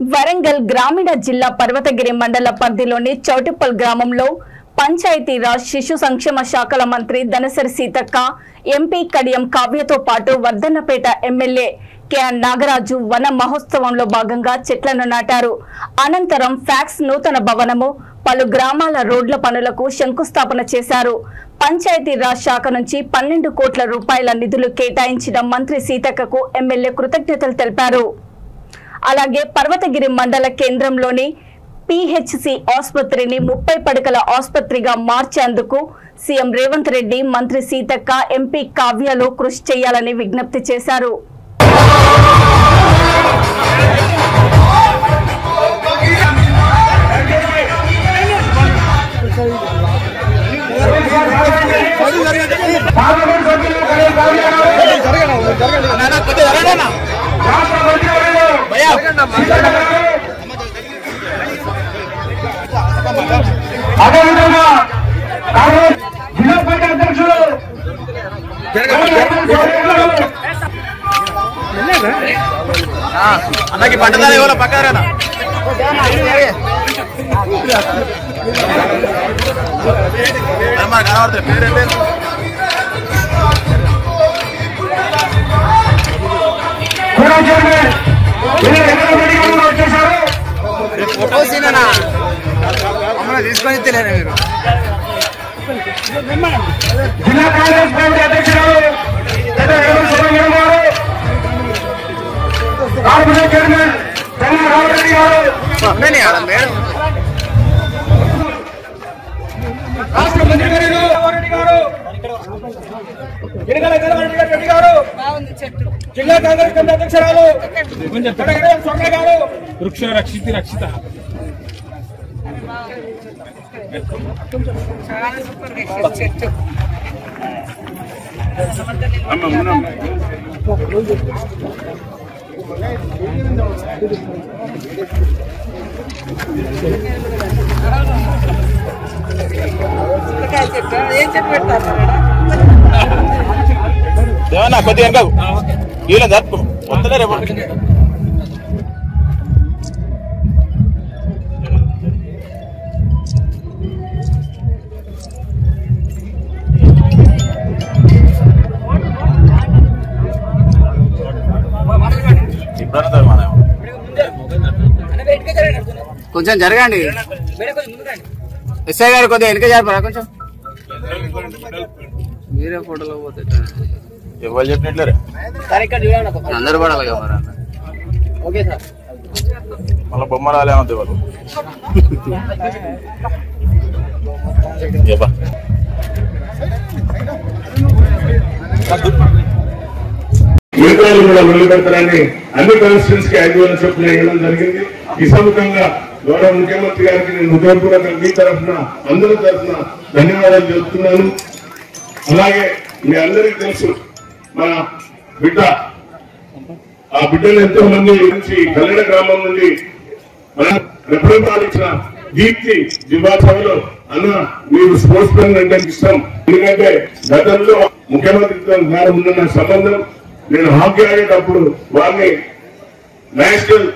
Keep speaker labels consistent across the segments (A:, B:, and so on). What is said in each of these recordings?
A: వరంగల్ గ్రామీణ జిల్లా పర్వతగిరి మండల పరిధిలోని చౌటిప్పల్ గ్రామంలో పంచాయతీరాజ్ శిశు సంక్షేమ శాఖల మంత్రి దనసరి సీతక్క, ఎంపీ కడియం కావ్యతో పాటు వర్ధన్నపేట ఎమ్మెల్యే కె.ఆర్. నాగరాజు వన మహోత్సవంలో భాగంగా చెట్లను నాటారు. అనంతరం ఫ్యాక్స్ నూతన భవనము, పలు గ్రామాల రోడ్ల పనులకు శంకుస్థాపన చేశారు. పంచాయతీరాజ్ శాఖ నుంచి 12 కోట్ల రూపాయల నిధులు కేటాయించిన మంత్రి సీతక్కకు ఎమ్మెల్యే కృతజ్ఞతలు తెలిపారు. అలాగే పర్వతగిరి మండల కేంద్రంలోని పిహెచ్సి ఆసుపత్రిని 30 పడకల ఆసుపత్రిగా మార్చేందుకు సీఎం రేవంత్ రెడ్డి, మంత్రి సీతక్క, ఎంపీ కావ్యలు కృషి చేయాలని విజ్ఞప్తి చేశారు.
B: అదేవిధంగా జిల్లా పంచాయతీ అధ్యక్షులు
C: అన్నకి పట్టదారు ఎవరో పక్కారేనా కనబడుతుంది పేరేంటి? ఫోటో సీనేనా మమ్మల్ని తీసుకొని తెలియదు మీరు.
B: జిల్లా కాంగ్రెస్ పార్టీ అధ్యక్షులు కార్పొరేషన్ చైర్మన్ రామరెడ్డి గారు,
C: మేడం
B: రాష్ట్ర మంత్రి గారు రెడ్డి గారు, జిల్లా కాంగ్రెస్ కమిటీ అధ్యక్షురాలు స్వర్ణ గారు,
D: వృక్ష రక్షిత రక్షిత
C: దేవన్నా కొద్దిగా వెనక వీళ్ళ జరుపు వస్తలే రేపు. కొంచెం జరగండి. ఎస్ఐ గారు కొద్దిగా వెనక జరపరా కొంచెం. మీరే ఫోటోలో పోతే ఎవరు చెప్పినట్లే అందరు పడాలి కదా మరి. ఓకే సార్, మళ్ళీ బొమ్మ రాలేమంతే వాళ్ళు.
E: మిగతాలు కూడా మొదలు పెడతారని అన్ని కాన్స్టిట్యూన్స్ కి 5,000 చొప్పున ఇవ్వడం జరిగింది. ఈ సముఖంగా గౌరవ ముఖ్యమంత్రి గారికి నేను హృదయపూర్వక మీ తరఫున అందరి తరఫున ధన్యవాదాలు చెబుతున్నాను. అలాగే మీ అందరికీ తెలుసు మన బిడ్డ, ఆ బిడ్డలు ఎంతో మంది నుంచి కల్లెడ గ్రామం నుండి మన రిప్రజెంట్ ఇచ్చిన దీప్తి జిల్లాసభలో అన్న మీరు స్పోర్ట్స్ మెన్ అంటే ఇష్టం. ఎందుకంటే గతంలో ముఖ్యమంత్రితో గారు ఉన్న సంబంధం, నేను హాకీ ఆడేటప్పుడు వారిని నేషనల్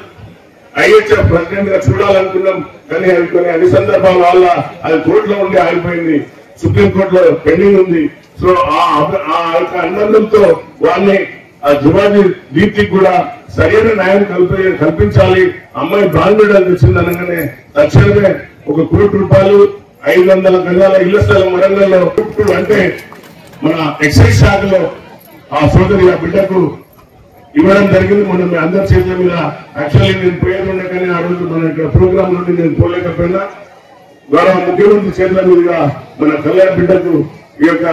E: ఐహెచ్ఎఫ్ ప్రెసిడెంట్ గా చూడాలనుకున్నాం. కానీ అది కొన్ని అన్ని సందర్భాల వల్ల అది కోర్టులో ఉండి ఆగిపోయింది, సుప్రీంకోర్టులో పెండింగ్ ఉంది. సో ఆ యొక్క అనుబంధంతో వారిని ఆ జువాజీ దీప్తికి కూడా సరైన న్యాయం కల్పించాలి. అమ్మాయి బ్రాండ్ మెడల్ తెచ్చింది అనగానే తక్షణమే 1 కోటి రూపాయలు 500 గజాల ఇళ్ల స్థలం వరంగల్లో అంటే మన ఎక్సైజ్ శాఖలో ఆ సోదరి ఆ బిడ్డకు ఇవ్వడం జరిగింది. మొన్న మీ అందరి చేతుల మీద యాక్చువల్లీ నేను పోయేది ఉండే, కానీ ఆ రోజు మన ఇక్కడ ప్రోగ్రామ్ నుండి నేను పోలేకపోయినా గౌరవ ముఖ్యమంత్రి చేతుల మీదుగా మన కళ్యాణ బిడ్డకు ఈ యొక్క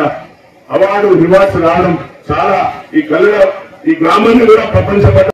E: అవార్డు రివార్డ్స్ రావడం చాలా ఈ గ్రామాన్ని కూడా ప్రపంచ